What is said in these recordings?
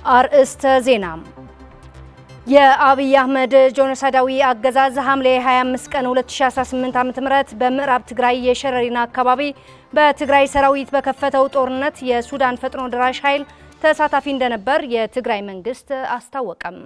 አርእስተ ዜና የአብይ አህመድ ጆኖሳይዳዊ አገዛዝ ሐምሌ 25 ቀን 2018 ዓ.ም በምዕራብ ትግራይ የሸረሪና አካባቢ በትግራይ ሰራዊት በከፈተው ጦርነት የሱዳን ፈጥኖ ደራሽ ኃይል ተሳታፊ እንደነበር የትግራይ መንግስት አስታወቀም።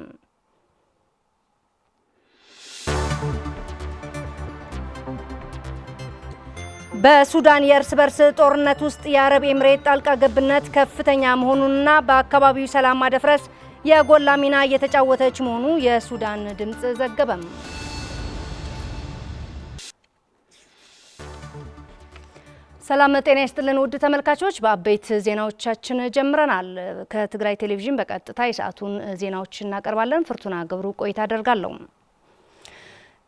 በሱዳን የእርስ በርስ ጦርነት ውስጥ የአረብ ኤምሬት ጣልቃ ገብነት ከፍተኛ መሆኑንና በአካባቢው ሰላም ማደፍረስ የጎላ ሚና እየተጫወተች መሆኑ የሱዳን ድምጽ ዘገበም። ሰላም ጤና ይስጥልን ውድ ተመልካቾች፣ በአበይት ዜናዎቻችን ጀምረናል። ከትግራይ ቴሌቪዥን በቀጥታ የሰዓቱን ዜናዎች እናቀርባለን። ፍርቱና ገብሩ ቆይታ አደርጋለሁ።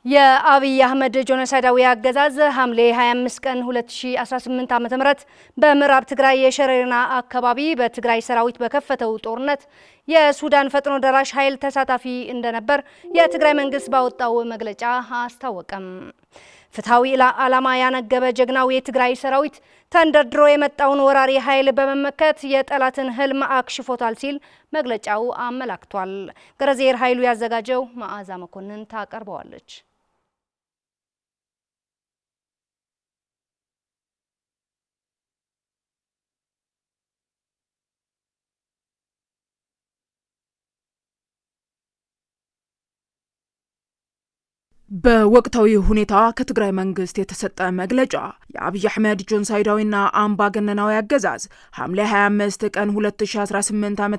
የአብይ አህመድ ጆኖሳይዳዊ አገዛዝ ሐምሌ 25 ቀን 2018 ዓ.ም በምዕራብ ትግራይ የሸረሪና አካባቢ በትግራይ ሰራዊት በከፈተው ጦርነት የሱዳን ፈጥኖ ደራሽ ኃይል ተሳታፊ እንደነበር የትግራይ መንግስት ባወጣው መግለጫ አስታወቀም። ፍትሃዊ ዓላማ ያነገበ ጀግናው የትግራይ ሰራዊት ተንደርድሮ የመጣውን ወራሪ ኃይል በመመከት የጠላትን ህልም አክሽፎታል ሲል መግለጫው አመላክቷል። ገረዜር ኃይሉ ያዘጋጀው መዓዛ መኮንን ታቀርበዋለች። በወቅታዊ ሁኔታ ከትግራይ መንግስት የተሰጠ መግለጫ የአብይ አህመድ ጆኖሳይዳዊና አምባገነናዊ አገዛዝ ሐምሌ 25 ቀን 2018 ዓ.ም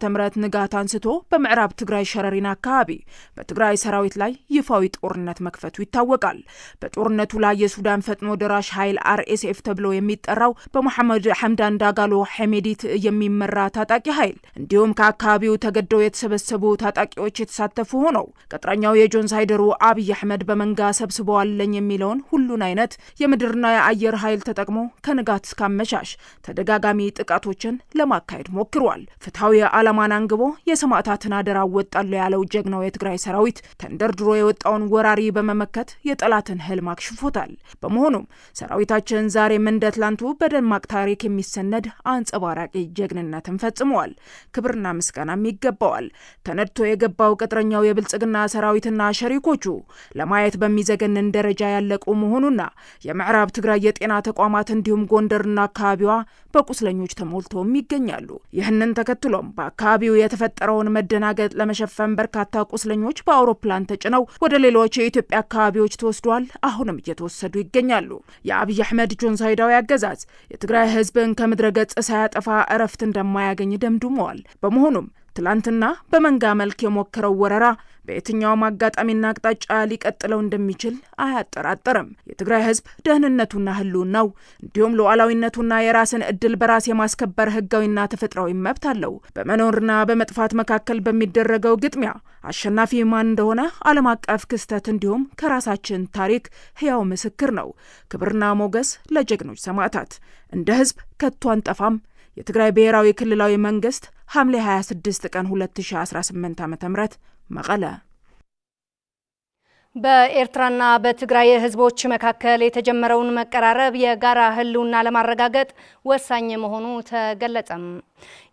ንጋት አንስቶ በምዕራብ ትግራይ ሸረሪና አካባቢ በትግራይ ሰራዊት ላይ ይፋዊ ጦርነት መክፈቱ ይታወቃል። በጦርነቱ ላይ የሱዳን ፈጥኖ ደራሽ ኃይል RSF ተብሎ የሚጠራው በመሐመድ ሐምዳን ዳጋሎ ሐሜዲት የሚመራ ታጣቂ ኃይል እንዲሁም ከአካባቢው ተገደው የተሰበሰቡ ታጣቂዎች የተሳተፉ ሆነው ቅጥረኛው የጆኖሳይደሩ አብይ አህመድ መንጋ ሰብስበዋለኝ የሚለውን ሁሉን አይነት የምድርና የአየር ኃይል ተጠቅሞ ከንጋት እስከ አመሻሽ ተደጋጋሚ ጥቃቶችን ለማካሄድ ሞክሯል። ፍትሃዊ ዓላማን አንግቦ የሰማዕታትን አደራ ወጣለሁ ያለው ጀግናው የትግራይ ሰራዊት ተንደርድሮ የወጣውን ወራሪ በመመከት የጠላትን ህልም አክሽፎታል። በመሆኑም ሰራዊታችን ዛሬም እንደ ትላንቱ በደማቅ ታሪክ የሚሰነድ አንጸባራቂ ጀግንነትን ፈጽመዋል። ክብርና ምስጋናም ይገባዋል። ተነድቶ የገባው ቅጥረኛው የብልጽግና ሰራዊትና ሸሪኮቹ ለማየት በሚዘገንን ደረጃ ያለቁ መሆኑና የምዕራብ ትግራይ የጤና ተቋማት እንዲሁም ጎንደርና አካባቢዋ በቁስለኞች ተሞልተውም ይገኛሉ። ይህንን ተከትሎም በአካባቢው የተፈጠረውን መደናገጥ ለመሸፈን በርካታ ቁስለኞች በአውሮፕላን ተጭነው ወደ ሌሎች የኢትዮጵያ አካባቢዎች ተወስደዋል። አሁንም እየተወሰዱ ይገኛሉ። የአብይ አህመድ ጆኖሳይዳዊ አገዛዝ የትግራይ ህዝብን ከምድረ ገጽ ሳያጠፋ እረፍት እንደማያገኝ ደምድመዋል። በመሆኑም ትላንትና በመንጋ መልክ የሞከረው ወረራ በየትኛውም አጋጣሚና አቅጣጫ ሊቀጥለው እንደሚችል አያጠራጥርም። የትግራይ ህዝብ ደህንነቱና ህልውናው እንዲሁም ሉዓላዊነቱና የራስን እድል በራስ የማስከበር ህጋዊና ተፈጥሯዊ መብት አለው። በመኖርና በመጥፋት መካከል በሚደረገው ግጥሚያ አሸናፊ ማን እንደሆነ ዓለም አቀፍ ክስተት እንዲሁም ከራሳችን ታሪክ ህያው ምስክር ነው። ክብርና ሞገስ ለጀግኖች ሰማዕታት። እንደ ህዝብ ከቶ አንጠፋም። የትግራይ ብሔራዊ ክልላዊ መንግስት ሐምሌ 26 ቀን 2018 ዓ.ም መቀለ። በኤርትራና በትግራይ ህዝቦች መካከል የተጀመረውን መቀራረብ የጋራ ህልውና ለማረጋገጥ ወሳኝ መሆኑ ተገለጸም።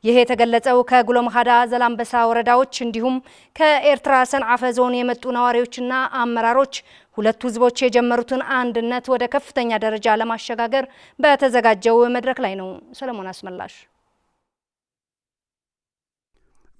ይህ የተገለጸው ከጉሎ መኻዳ ዘላንበሳ ወረዳዎች እንዲሁም ከኤርትራ ሰንዓፈ ዞን የመጡ ነዋሪዎችና አመራሮች ሁለቱ ህዝቦች የጀመሩትን አንድነት ወደ ከፍተኛ ደረጃ ለማሸጋገር በተዘጋጀው መድረክ ላይ ነው። ሰለሞን አስመላሽ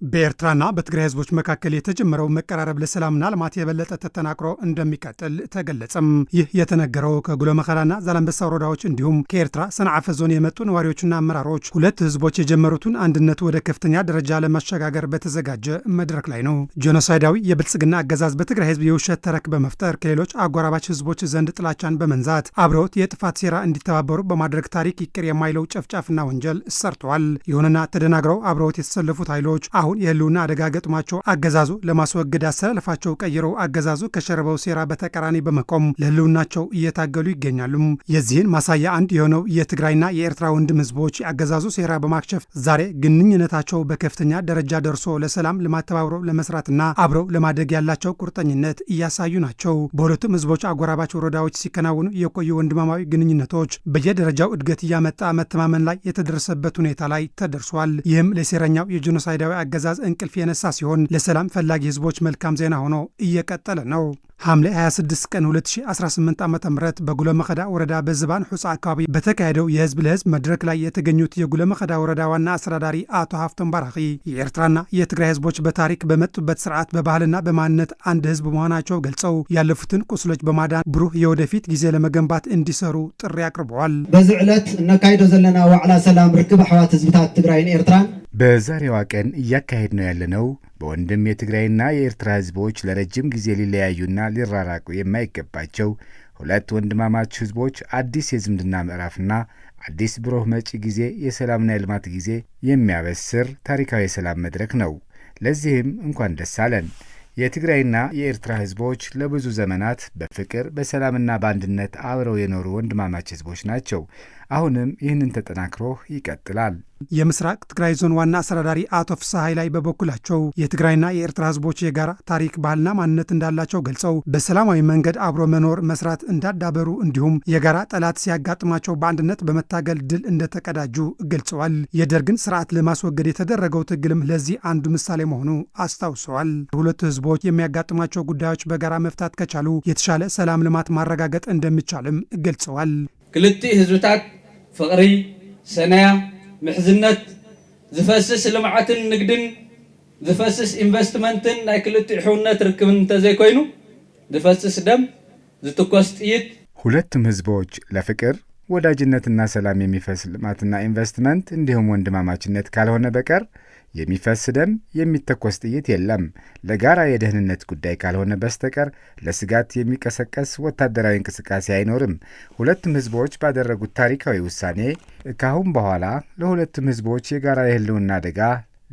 በኤርትራና በትግራይ ህዝቦች መካከል የተጀመረው መቀራረብ ለሰላምና ልማት የበለጠ ተጠናክሮ እንደሚቀጥል ተገለጸም። ይህ የተነገረው ከጉሎ መኻዳና ዛላንበሳ ወረዳዎች እንዲሁም ከኤርትራ ሰንዓፈ ዞን የመጡ ነዋሪዎችና አመራሮች ሁለት ህዝቦች የጀመሩትን አንድነት ወደ ከፍተኛ ደረጃ ለማሸጋገር በተዘጋጀ መድረክ ላይ ነው። ጆኖሳይዳዊ የብልጽግና አገዛዝ በትግራይ ህዝብ የውሸት ተረክ በመፍጠር ከሌሎች አጎራባች ህዝቦች ዘንድ ጥላቻን በመንዛት አብረውት የጥፋት ሴራ እንዲተባበሩ በማድረግ ታሪክ ይቅር የማይለው ጨፍጫፍና ወንጀል ሰርተዋል። ይሁንና ተደናግረው አብረውት የተሰለፉት ኃይሎች አሁን የህልውና አደጋ ገጥሟቸው አገዛዙ ለማስወገድ አሰላለፋቸው ቀይረው አገዛዙ ከሸረበው ሴራ በተቃራኒ በመቆም ለህልውናቸው እየታገሉ ይገኛሉ። የዚህን ማሳያ አንድ የሆነው የትግራይና የኤርትራ ወንድም ህዝቦች አገዛዙ ሴራ በማክሸፍ ዛሬ ግንኙነታቸው በከፍተኛ ደረጃ ደርሶ ለሰላም ልማት ተባብረው ለመስራትና አብረው ለማደግ ያላቸው ቁርጠኝነት እያሳዩ ናቸው። በሁለቱም ህዝቦች አጎራባች ወረዳዎች ሲከናወኑ የቆዩ ወንድማማዊ ግንኙነቶች በየደረጃው እድገት እያመጣ መተማመን ላይ የተደረሰበት ሁኔታ ላይ ተደርሷል። ይህም ለሴረኛው የጂኖሳይዳዊ አገዛዝ አገዛዝ እንቅልፍ የነሳ ሲሆን ለሰላም ፈላጊ ህዝቦች መልካም ዜና ሆኖ እየቀጠለ ነው። ሐምሌ 26 ቀን 2018 ዓ.ም በጉሎ መኸዳ ወረዳ በዝባን ሑጻ አካባቢ በተካሄደው የህዝብ ለህዝብ መድረክ ላይ የተገኙት የጉሎ መኸዳ ወረዳ ዋና አስተዳዳሪ አቶ ሀፍቶም ባራኺ የኤርትራና የትግራይ ህዝቦች በታሪክ በመጡበት ስርዓት በባህልና በማንነት አንድ ህዝብ መሆናቸው ገልጸው ያለፉትን ቁስሎች በማዳን ብሩህ የወደፊት ጊዜ ለመገንባት እንዲሰሩ ጥሪ አቅርበዋል። በዚህ ዕለት እናካሂዶ ዘለና ዋዕላ ሰላም ርክብ አሕዋት ህዝብታት ትግራይን ኤርትራን በዛሬዋ ቀን እያካሄድ ነው ያለነው በወንድም የትግራይና የኤርትራ ህዝቦች ለረጅም ጊዜ ሊለያዩና ሊራራቁ የማይገባቸው ሁለት ወንድማማች ህዝቦች አዲስ የዝምድና ምዕራፍና አዲስ ብሩህ መጪ ጊዜ የሰላምና የልማት ጊዜ የሚያበስር ታሪካዊ የሰላም መድረክ ነው። ለዚህም እንኳን ደስ አለን። የትግራይና የኤርትራ ህዝቦች ለብዙ ዘመናት በፍቅር በሰላምና በአንድነት አብረው የኖሩ ወንድማማች ህዝቦች ናቸው። አሁንም ይህንን ተጠናክሮ ይቀጥላል። የምስራቅ ትግራይ ዞን ዋና አስተዳዳሪ አቶ ፍስሐ ኃይላይ በበኩላቸው የትግራይና የኤርትራ ህዝቦች የጋራ ታሪክ፣ ባህልና ማንነት እንዳላቸው ገልጸው በሰላማዊ መንገድ አብሮ መኖር መስራት እንዳዳበሩ እንዲሁም የጋራ ጠላት ሲያጋጥማቸው በአንድነት በመታገል ድል እንደተቀዳጁ ገልጸዋል። የደርግን ስርዓት ለማስወገድ የተደረገው ትግልም ለዚህ አንዱ ምሳሌ መሆኑ አስታውሰዋል። ሁለቱ ህዝቦች የሚያጋጥሟቸው ጉዳዮች በጋራ መፍታት ከቻሉ የተሻለ ሰላም፣ ልማት ማረጋገጥ እንደሚቻልም ገልጸዋል። ክልቲ ህዝብታት ፍቅሪ፣ ሰናያ፣ ምሕዝነት ዝፈስስ ልምዓትን ንግድን ዝፈስስ ኢንቨስትመንትን ናይ ክልቲ ሕውነት ርክብን እንተዘይኮይኑ ዝፈስስ ደም ዝትኮስ ጥይት ሁለቱም ህዝቦች ለፍቅር ወዳጅነትና ሰላም የሚፈስ ልማትና ኢንቨስትመንት እንዲሁም ወንድማማችነት ካልሆነ በቀር የሚፈስ ደም የሚተኮስ ጥይት የለም። ለጋራ የደህንነት ጉዳይ ካልሆነ በስተቀር ለስጋት የሚቀሰቀስ ወታደራዊ እንቅስቃሴ አይኖርም። ሁለቱም ህዝቦች ባደረጉት ታሪካዊ ውሳኔ ካሁን በኋላ ለሁለቱም ህዝቦች የጋራ የህልውና አደጋ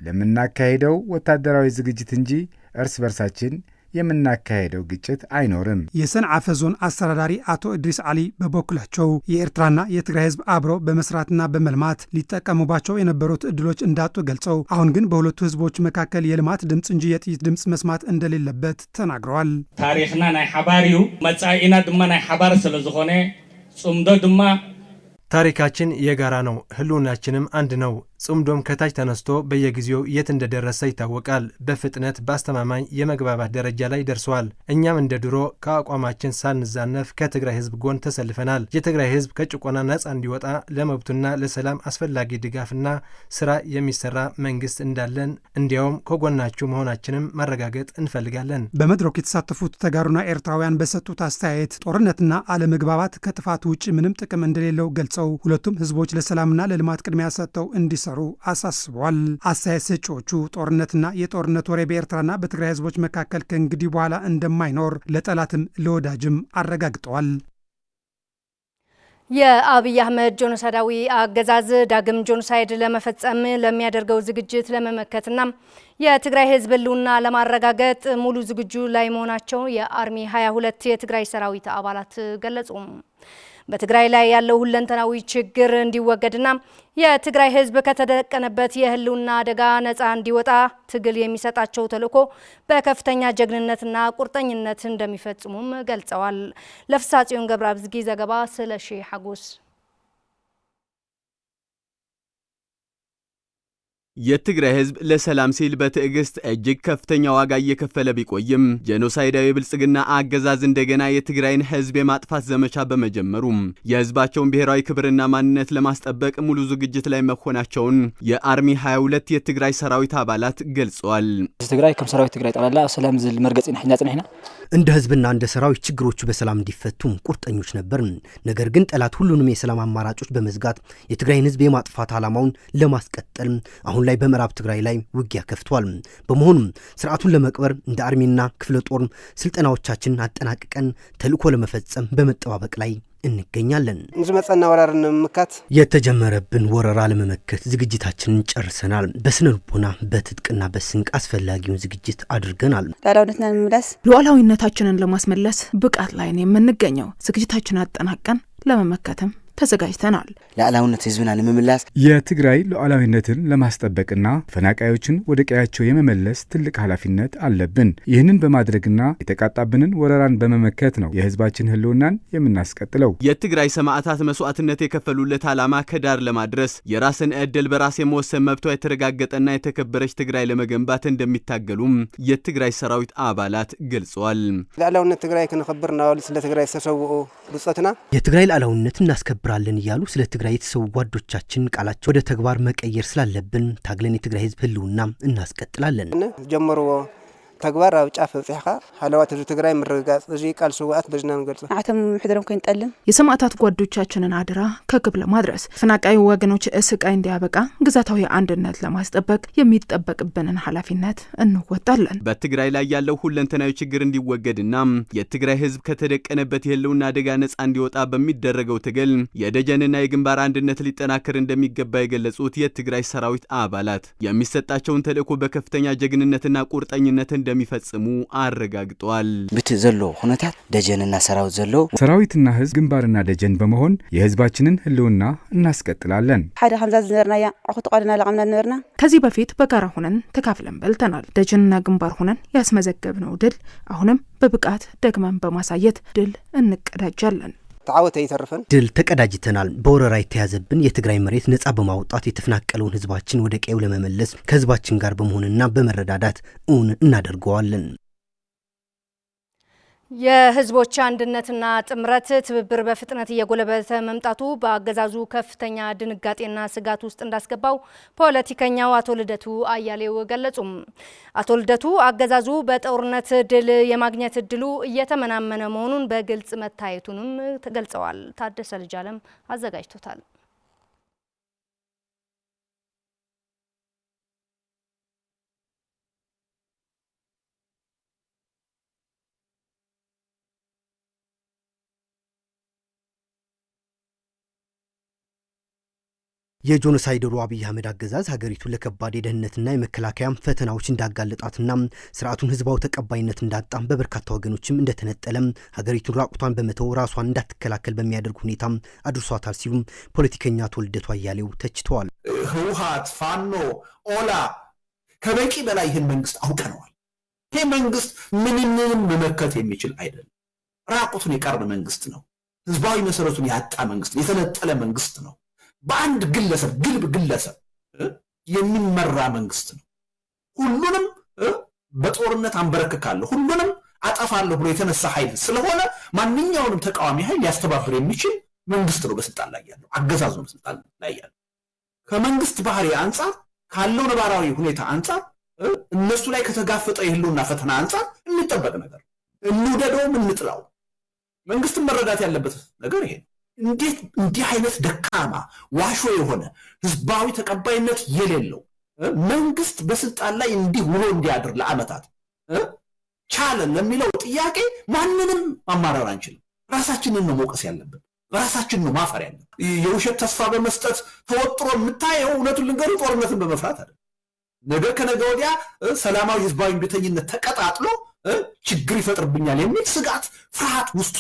ለምናካሄደው ወታደራዊ ዝግጅት እንጂ እርስ በርሳችን የምናካሄደው ግጭት አይኖርም። የሰንዓፈ ዞን አስተዳዳሪ አቶ ኢድሪስ አሊ በበኩላቸው የኤርትራና የትግራይ ህዝብ አብረው በመስራትና በመልማት ሊጠቀሙባቸው የነበሩት እድሎች እንዳጡ ገልጸው አሁን ግን በሁለቱ ህዝቦች መካከል የልማት ድምፅ እንጂ የጥይት ድምፅ መስማት እንደሌለበት ተናግረዋል። ታሪክና ናይ ሓባር እዩ መጻኢና ድማ ናይ ሓባር ስለዝኾነ ጽምዶ ድማ ታሪካችን የጋራ ነው፣ ህልውናችንም አንድ ነው። ጽምዶም ከታች ተነስቶ በየጊዜው የት እንደደረሰ ይታወቃል። በፍጥነት በአስተማማኝ የመግባባት ደረጃ ላይ ደርሷል። እኛም እንደ ድሮ ከአቋማችን ሳንዛነፍ ከትግራይ ህዝብ ጎን ተሰልፈናል። የትግራይ ህዝብ ከጭቆና ነጻ እንዲወጣ ለመብቱና ለሰላም አስፈላጊ ድጋፍና ስራ የሚሰራ መንግስት እንዳለን እንዲያውም ከጎናችሁ መሆናችንም ማረጋገጥ እንፈልጋለን። በመድረኩ የተሳተፉት ተጋሩና ኤርትራውያን በሰጡት አስተያየት ጦርነትና አለመግባባት ከጥፋት ውጭ ምንም ጥቅም እንደሌለው ገልጸው ሁለቱም ህዝቦች ለሰላምና ለልማት ቅድሚያ ሰጥተው እንዲሰሩ አሳስበዋል። አስተያየት ሰጪዎቹ ጦርነትና የጦርነት ወሬ በኤርትራና በትግራይ ህዝቦች መካከል ከእንግዲህ በኋላ እንደማይኖር ለጠላትም ለወዳጅም አረጋግጠዋል። የአብይ አህመድ ጆኖሳይዳዊ አገዛዝ ዳግም ጆኖሳይድ ለመፈጸም ለሚያደርገው ዝግጅት ለመመከትና የትግራይ ህዝብ ህልውና ለማረጋገጥ ሙሉ ዝግጁ ላይ መሆናቸው የአርሚ 22 የትግራይ ሰራዊት አባላት ገለጹ። በትግራይ ላይ ያለው ሁለንተናዊ ችግር እንዲወገድና የትግራይ ህዝብ ከተደቀነበት የህልውና አደጋ ነፃ እንዲወጣ ትግል የሚሰጣቸው ተልዕኮ በከፍተኛ ጀግንነትና ቁርጠኝነት እንደሚፈጽሙም ገልጸዋል። ለፍሳጽዮን ገብረአብዝጊ ዘገባ ስለሺ ሐጎስ። የትግራይ ህዝብ ለሰላም ሲል በትዕግስት እጅግ ከፍተኛ ዋጋ እየከፈለ ቢቆይም ጄኖሳይዳዊ ብልጽግና አገዛዝ እንደገና የትግራይን ህዝብ የማጥፋት ዘመቻ በመጀመሩ የህዝባቸውን ብሔራዊ ክብርና ማንነት ለማስጠበቅ ሙሉ ዝግጅት ላይ መሆናቸውን የአርሚ 22 የትግራይ ሰራዊት አባላት ገልጸዋል። ትግራይ ከም ሰራዊት ትግራይ ጠቅላላ ሰላም ዝል መርገጽ ጽንሕና እንደ ህዝብና እንደ ሰራዊት ችግሮቹ በሰላም እንዲፈቱ ቁርጠኞች ነበርን። ነገር ግን ጠላት ሁሉንም የሰላም አማራጮች በመዝጋት የትግራይን ህዝብ የማጥፋት ዓላማውን ለማስቀጠል አሁን ላይ በምዕራብ ትግራይ ላይ ውጊያ ከፍቷል። በመሆኑም ስርዓቱን ለመቅበር እንደ አርሚና ክፍለ ጦር ስልጠናዎቻችን አጠናቅቀን ተልዕኮ ለመፈጸም በመጠባበቅ ላይ እንገኛለን። ዝመጸና ወራርን መመከት የተጀመረብን ወረራ ለመመከት ዝግጅታችንን ጨርሰናል። በስነ ልቦና በትጥቅና በስንቅ አስፈላጊውን ዝግጅት አድርገናል። ሉዓላዊነታችንን ለማስመለስ ብቃት ላይ ነው የምንገኘው። ዝግጅታችንን አጠናቀን ለመመከትም ተዘጋጅተናል። ሉዓላዊነት ህዝብና ንምምላስ የትግራይ ሉዓላዊነትን ለማስጠበቅና ፈናቃዮችን ወደ ቀያቸው የመመለስ ትልቅ ኃላፊነት አለብን። ይህንን በማድረግና የተቃጣብንን ወረራን በመመከት ነው የህዝባችን ህልውናን የምናስቀጥለው። የትግራይ ሰማዕታት መስዋዕትነት የከፈሉለት ዓላማ ከዳር ለማድረስ የራስን ዕድል በራስ የመወሰን መብቷ የተረጋገጠና የተከበረች ትግራይ ለመገንባት እንደሚታገሉም የትግራይ ሰራዊት አባላት ገልጸዋል። ሉዓላዊነት ትግራይ ክንኸብር ናወል ስለ ትግራይ ተሰውኡ ብጾትና የትግራይ ሉዓላዊነት እናስከብራለን እያሉ ስለ ትግራይ የተሰው ጓዶቻችን ቃላቸው ወደ ተግባር መቀየር ስላለብን ታግለን የትግራይ ህዝብ ህልውና እናስቀጥላለን። ጀመርዎ ተግባር አው ጫፍ ጽሕኻ ሐለዋት ትግራይ ምርጋጽ እዚ ቃል ሰዋት በዝና እንገልጽ አተም ምሕደረም ከንጠልም የሰማዕታት ጓዶቻችንን አደራ ከግብ ለማድረስ ፈናቃይ ወገኖች ስቃይ እንዲያበቃ ግዛታዊ አንድነት ለማስጠበቅ የሚጠበቅብንን ኃላፊነት እንወጣለን። በትግራይ ላይ ያለው ሁለንተናዊ ችግር እንዲወገድና የትግራይ ህዝብ ከተደቀነበት የህልውና አደጋ ነጻ እንዲወጣ በሚደረገው ትግል የደጀንና የግንባር አንድነት ሊጠናከር እንደሚገባ የገለጹት የትግራይ ሰራዊት አባላት የሚሰጣቸውን ተልእኮ በከፍተኛ ጀግንነትና ቁርጠኝነት እንደሚፈጽሙ አረጋግጠዋል። ብት ዘሎ ሁነታት ደጀንና ሰራዊት ዘሎ ሰራዊትና ህዝብ ግንባርና ደጀን በመሆን የህዝባችንን ህልውና እናስቀጥላለን። ሓደ ከምዛ ዝነበርናያ አኹት ተቃድና ለዓምና ነበርና ከዚህ በፊት በጋራ ሆነን ተካፍለን በልተናል። ደጀንና ግንባር ሆነን ያስመዘገብነው ድል አሁንም በብቃት ደግመን በማሳየት ድል እንቀዳጃለን። ተዓወተ ይተርፈን ድል ተቀዳጅተናል። በወረራ የተያዘብን የትግራይ መሬት ነጻ በማውጣት የተፈናቀለውን ህዝባችን ወደ ቀዩ ለመመለስ ከህዝባችን ጋር በመሆንና በመረዳዳት እውን እናደርገዋለን። የህዝቦች አንድነትና ጥምረት ትብብር በፍጥነት እየጎለበተ መምጣቱ በአገዛዙ ከፍተኛ ድንጋጤና ስጋት ውስጥ እንዳስገባው ፖለቲከኛው አቶ ልደቱ አያሌው ገለጹም። አቶ ልደቱ አገዛዙ በጦርነት ድል የማግኘት እድሉ እየተመናመነ መሆኑን በግልጽ መታየቱንም ገልጸዋል። ታደሰ ልጅ አለም አዘጋጅቶታል። የጆኖሳይደሩ አብይ አህመድ አገዛዝ ሀገሪቱን ለከባድ የደህንነትና የመከላከያ ፈተናዎች እንዳጋለጣትና ስርዓቱን ህዝባዊ ተቀባይነት እንዳጣ በበርካታ ወገኖችም እንደተነጠለም ሀገሪቱን ራቁቷን በመተው ራሷን እንዳትከላከል በሚያደርግ ሁኔታ አድርሷታል ሲሉ ፖለቲከኛ አቶ ልደቱ አያሌው ተችተዋል። ህወሓት፣ ፋኖ፣ ኦላ ከበቂ በላይ ይህን መንግስት አውቀነዋል። ይህ መንግስት ምንንም መመከት የሚችል አይደለም። ራቁቱን የቀረ መንግስት ነው። ህዝባዊ መሰረቱን ያጣ መንግስት፣ የተነጠለ መንግስት ነው። በአንድ ግለሰብ ግልብ ግለሰብ የሚመራ መንግስት ነው። ሁሉንም በጦርነት አንበረክካለሁ፣ ሁሉንም አጠፋለሁ ብሎ የተነሳ ኃይል ስለሆነ ማንኛውንም ተቃዋሚ ኃይል ሊያስተባብር የሚችል መንግስት ነው በስልጣን ላይ ያለው፣ አገዛዝ ነው በስልጣን ላይ ያለው። ከመንግስት ባህሪ አንጻር ካለው ነባራዊ ሁኔታ አንጻር እነሱ ላይ ከተጋፈጠው የህልውና ፈተና አንጻር የሚጠበቅ ነገር እንውደደውም እንጥላው መንግስትን መረዳት ያለበት ነገር ይሄ ነው። እንዴት እንዲህ አይነት ደካማ ዋሾ የሆነ ህዝባዊ ተቀባይነት የሌለው መንግስት በስልጣን ላይ እንዲህ ውሎ እንዲያድር ለአመታት ቻለ ለሚለው ጥያቄ ማንንም ማማረር አንችልም። ራሳችንን ነው መውቀስ ያለብን፣ ራሳችንን ነው ማፈር ያለብን። የውሸት ተስፋ በመስጠት ተወጥሮ የምታየው እውነቱን ልንገሩ ጦርነትን በመፍራት አይደል። ነገ ከነገ ወዲያ ሰላማዊ ህዝባዊ ቤተኝነት ተቀጣጥሎ ችግር ይፈጥርብኛል የሚል ስጋት ፍርሃት ውስጥ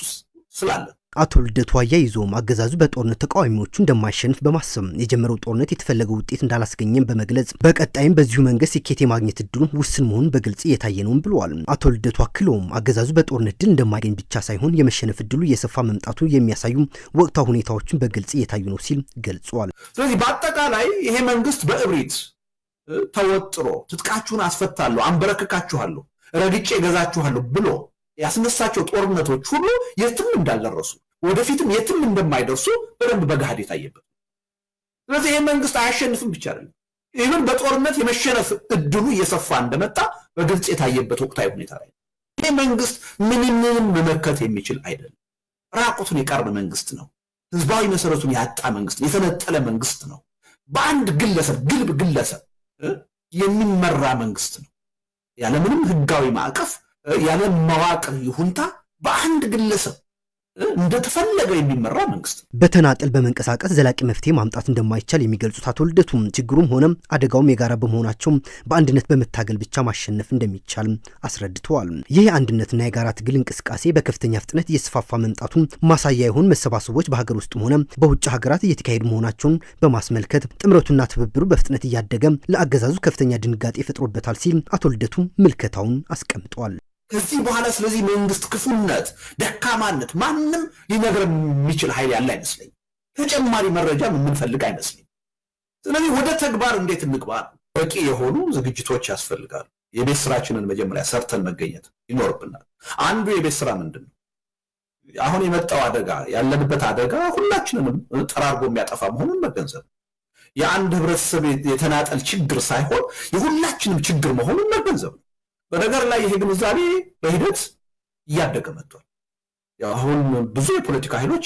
ስላለ አቶ ልደቱ አያይዞም አገዛዙ በጦርነት ተቃዋሚዎቹ እንደማይሸንፍ በማሰብ የጀመረው ጦርነት የተፈለገው ውጤት እንዳላስገኘም በመግለጽ በቀጣይም በዚሁ መንገድ ስኬት የማግኘት እድሉ ውስን መሆኑን በግልጽ እየታየ ነውም ብለዋል። አቶ ልደቱ አክለውም አገዛዙ በጦርነት ድል እንደማይገኝ ብቻ ሳይሆን የመሸነፍ እድሉ እየሰፋ መምጣቱ የሚያሳዩ ወቅታዊ ሁኔታዎችን በግልጽ እየታዩ ነው ሲል ገልጿል። ስለዚህ በአጠቃላይ ይሄ መንግስት በእብሪት ተወጥሮ ትጥቃችሁን አስፈታለሁ፣ አንበረክካችኋለሁ፣ ረግጬ ገዛችኋለሁ ብሎ ያስነሳቸው ጦርነቶች ሁሉ የትም እንዳልደረሱ ወደፊትም የትም እንደማይደርሱ በደንብ በገሃድ የታየበት። ስለዚህ ይሄ መንግስት አያሸንፍም ብቻ አይደለም፣ ይህን በጦርነት የመሸነፍ እድሉ እየሰፋ እንደመጣ በግልጽ የታየበት ወቅታዊ ሁኔታ ላይ ይሄ መንግስት ምንንም መመከት የሚችል አይደለም። ራቁቱን የቀረ መንግስት ነው። ህዝባዊ መሰረቱን ያጣ መንግስት፣ የተነጠለ መንግስት ነው። በአንድ ግለሰብ ግልብ ግለሰብ የሚመራ መንግስት ነው። ያለምንም ህጋዊ ማዕቀፍ ያለ መዋቅር ይሁንታ በአንድ ግለሰብ እንደተፈለገ የሚመራ መንግስት በተናጠል በመንቀሳቀስ ዘላቂ መፍትሄ ማምጣት እንደማይቻል የሚገልጹት አቶ ልደቱ ችግሩም ሆነ አደጋውም የጋራ በመሆናቸው በአንድነት በመታገል ብቻ ማሸነፍ እንደሚቻል አስረድተዋል። ይህ የአንድነትና የጋራ ትግል እንቅስቃሴ በከፍተኛ ፍጥነት እየተስፋፋ መምጣቱን ማሳያ የሆኑ መሰባሰቦች በሀገር ውስጥም ሆነ በውጭ ሀገራት እየተካሄዱ መሆናቸውን በማስመልከት ጥምረቱና ትብብሩ በፍጥነት እያደገ ለአገዛዙ ከፍተኛ ድንጋጤ ፈጥሮበታል ሲል አቶ ልደቱ ምልከታውን አስቀምጧል። ከዚህ በኋላ ስለዚህ መንግስት ክፉነት፣ ደካማነት ማንም ሊነግረን የሚችል ኃይል ያለ አይመስለኝ። ተጨማሪ መረጃ የምንፈልግ አይመስለኝ። ስለዚህ ወደ ተግባር እንዴት እንግባ? በቂ የሆኑ ዝግጅቶች ያስፈልጋሉ። የቤት ስራችንን መጀመሪያ ሰርተን መገኘት ይኖርብናል። አንዱ የቤት ስራ ምንድን ነው? አሁን የመጣው አደጋ ያለንበት አደጋ ሁላችንንም ጠራርጎ የሚያጠፋ መሆኑን መገንዘብ፣ የአንድ ህብረተሰብ የተናጠል ችግር ሳይሆን የሁላችንም ችግር መሆኑን መገንዘብ። በነገር ላይ ይሄ ግንዛቤ በሂደት እያደገ መጥቷል። አሁን ብዙ የፖለቲካ ኃይሎች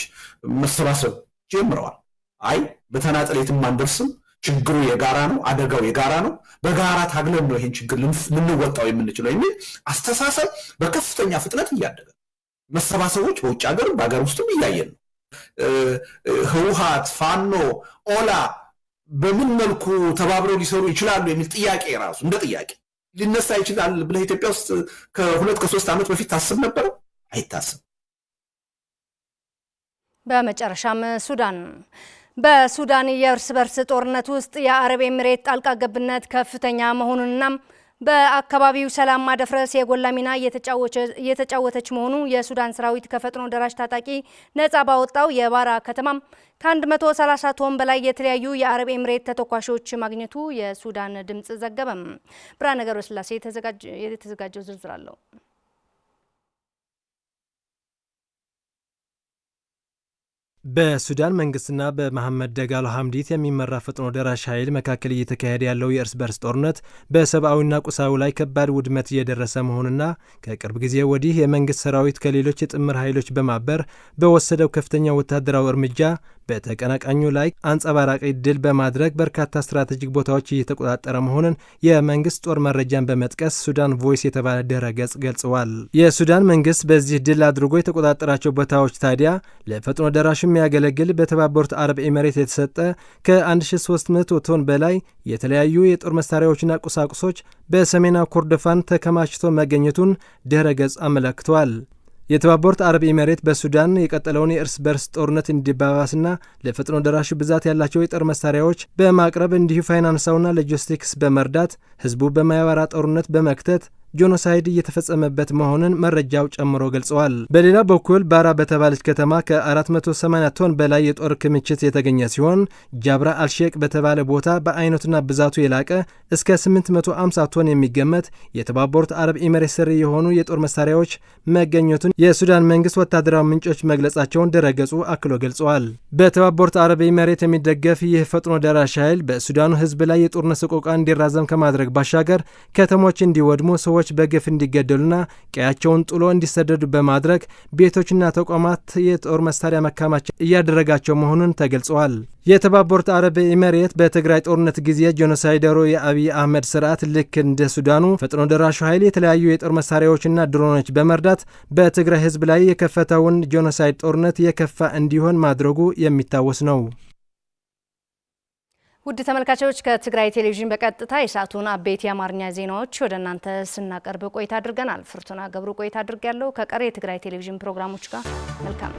መሰባሰብ ጀምረዋል። አይ በተናጠል የትም አንደርስም፣ ችግሩ የጋራ ነው፣ አደጋው የጋራ ነው፣ በጋራ ታግለን ነው ይሄን ችግር ልንወጣው የምንችለው የሚል አስተሳሰብ በከፍተኛ ፍጥነት እያደገ መሰባሰቦች በውጭ ሀገር በሀገር ውስጥም እያየን ነው። ህወሓት፣ ፋኖ፣ ኦላ በምን መልኩ ተባብረው ሊሰሩ ይችላሉ የሚል ጥያቄ ራሱ እንደ ጥያቄ ሊነሳ ይችላል ብለህ ኢትዮጵያ ውስጥ ከ2-3 ዓመት በፊት ታስብ ነበር? አይታሰብ። በመጨረሻም ሱዳን በሱዳን የእርስ በርስ ጦርነት ውስጥ የአረብ ኤሚሬት ጣልቃ ገብነት ከፍተኛ መሆኑንና በአካባቢው ሰላም ማደፍረስ የጎላ ሚና እየተጫወተች መሆኑ የሱዳን ሰራዊት ከፈጥኖ ደራሽ ታጣቂ ነጻ ባወጣው የባራ ከተማም ከ130 ቶን በላይ የተለያዩ የአረብ ኤሚሬት ተተኳሾች ማግኘቱ የሱዳን ድምጽ ዘገበም። ብርሃነ ገብረስላሴ የተዘጋጀው ዝርዝር አለው። በሱዳን መንግስትና በመሐመድ ደጋሎ ሐምዲት የሚመራ ፈጥኖ ደራሽ ኃይል መካከል እየተካሄደ ያለው የእርስ በርስ ጦርነት በሰብአዊና ቁሳዊ ላይ ከባድ ውድመት እየደረሰ መሆኑና ከቅርብ ጊዜ ወዲህ የመንግስት ሰራዊት ከሌሎች የጥምር ኃይሎች በማበር በወሰደው ከፍተኛ ወታደራዊ እርምጃ በተቀናቃኙ ላይ አንጸባራቂ ድል በማድረግ በርካታ ስትራቴጂክ ቦታዎች እየተቆጣጠረ መሆኑን የመንግስት ጦር መረጃን በመጥቀስ ሱዳን ቮይስ የተባለ ድረ ገጽ ገልጸዋል። የሱዳን መንግስት በዚህ ድል አድርጎ የተቆጣጠራቸው ቦታዎች ታዲያ ለፈጥኖ ደራሽ የሚያገለግል በተባበሩት አረብ ኤሚሬት የተሰጠ ከ1300 ቶን በላይ የተለያዩ የጦር መሳሪያዎችና ቁሳቁሶች በሰሜናዊ ኮርዶፋን ተከማችቶ መገኘቱን ድረ ገጽ አመለክተዋል። የተባበሩት አረብ ኤሚሬት በሱዳን የቀጠለውን የእርስ በርስ ጦርነት እንዲባባስና ለፈጥኖ ደራሽ ብዛት ያላቸው የጦር መሳሪያዎች በማቅረብ እንዲሁ ፋይናንሳውና ሎጂስቲክስ በመርዳት ህዝቡ በማያባራ ጦርነት በመክተት ጄኖሳይድ እየተፈጸመበት መሆኑን መረጃው ጨምሮ ገልጸዋል። በሌላ በኩል ባራ በተባለች ከተማ ከ480 ቶን በላይ የጦር ክምችት የተገኘ ሲሆን ጃብራ አልሼቅ በተባለ ቦታ በአይነቱና ብዛቱ የላቀ እስከ 850 ቶን የሚገመት የተባበሩት አረብ ኤሚሬት ስር የሆኑ የጦር መሳሪያዎች መገኘቱን የሱዳን መንግስት ወታደራዊ ምንጮች መግለጻቸውን ድረገጹ አክሎ ገልጸዋል። በተባበሩት አረብ ኤሚሬት የሚደገፍ ይህ ፈጥኖ ደራሽ ኃይል በሱዳኑ ህዝብ ላይ የጦርነት ሰቆቃ እንዲራዘም ከማድረግ ባሻገር ከተሞች እንዲወድሙ፣ ሰዎች በግፍ እንዲገደሉና ቀያቸውን ጥሎ እንዲሰደዱ በማድረግ ቤቶችና ተቋማት የጦር መሳሪያ መካማቻ እያደረጋቸው መሆኑን ተገልጸዋል። የተባበሩት አረብ ኤሚሬት በትግራይ ጦርነት ጊዜ ጄኖሳይደሩ የአብይ አህመድ ስርዓት ልክ እንደ ሱዳኑ ፈጥኖ ደራሹ ኃይል የተለያዩ የጦር መሳሪያዎችና ድሮኖች በመርዳት በትግራይ ህዝብ ላይ የከፈተውን ጄኖሳይድ ጦርነት የከፋ እንዲሆን ማድረጉ የሚታወስ ነው። ውድ ተመልካቾች ከትግራይ ቴሌቪዥን በቀጥታ የሰዓቱን አበይት የአማርኛ ዜናዎች ወደ እናንተ ስናቀርብ ቆይታ አድርገናል። ፍርቱና ገብሩ ቆይታ አድርጌያለሁ። ከቀሪ የትግራይ ቴሌቪዥን ፕሮግራሞች ጋር መልካም